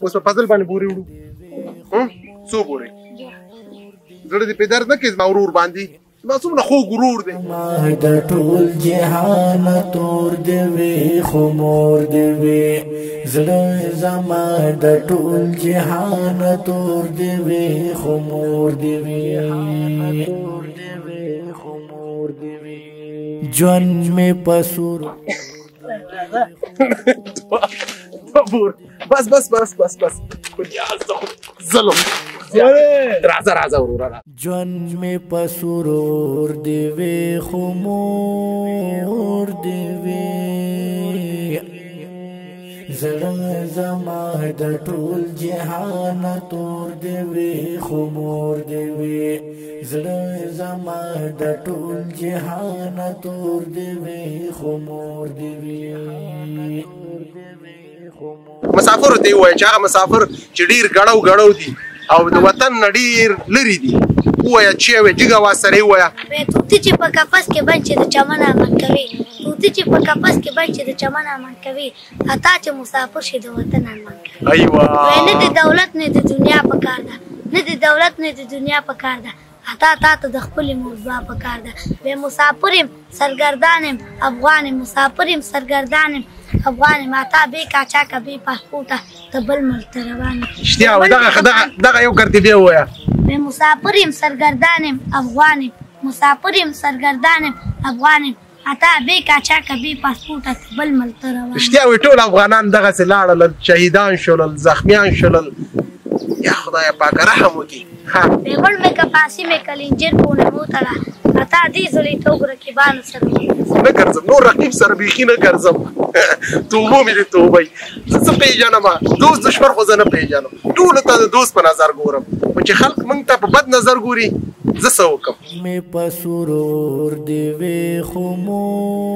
اوس په فضل باندې بورې وړو څو بورې زړه دې په درد نه کې زما ورور باندې ما څومره خوږ ورور دی د ټول جهان تور دی وي خو مور دی وي زړه زما د ټول جهان تور دی وي خو مور دی وي ژوند مې پسور بس بس بس بس بس ظلم راځه راځه وروره ژوند مې پسرور دی وي خو مور دی وي زړه زما د ټول جهان تور دی وي خو مور دی وي زړه زما د ټول جهان تور دی وي خو مور دی وي مسافر ته وای چې هغه مسافر چې ډیر غړو دي او د وطن ډیر لري دي وای چې وای جګه واسره وای توتی چې په کپس کې بنچې د چمن امن کوي توتی چې په کپس کې بنچې د چمن امن کوي اتا چې مسافر شي د وطن امن کوي ایوه نه د دولت نه د دنیا په کار ده نه د دولت نه د دنیا په کار ده اتا ته د خپل موضوع په کار ده به مسافرم سرګردانم افغانم مسافرم سرګردانم افغان ماتا به کاچا کبي پاسپورت ته بل ملک روان اشتیا دغه یو کرتیبه ویا به مسافرم سرګردانم افغانم مسافرم سرګردانم افغانم اتا به کاچا کبي پاسپورت ته بل ملک روان اشتیا وی ټول افغانان دغه سلاړل شهیدان شول زخمیان شول یا خدای پاک رحم وکي بیگل میں کپاسی میں کلینجر پونے موتلا اتا دی زلی توگ رکیبان سر نه ګرځم نور رقیب سره بیخي نه ګرځم توبه مې دې توبه زه پیژنم دوست دشمن خو زه نه پیژنم ټولو ته د دوست په نظر ګورم خو چې خلک موږ ته په بد نظر ګوري زه څه وکړم مې په سرور دی وي خو مور دی وي زړه زما د ټول جهان تور دی وي خو مور دی وي زړه زما د ټول جهان تور دی وي خو مور دی وي اشتیا وی دغه خدغه دغه یو کرتیبه ویا مې په سرور دی وي خو مور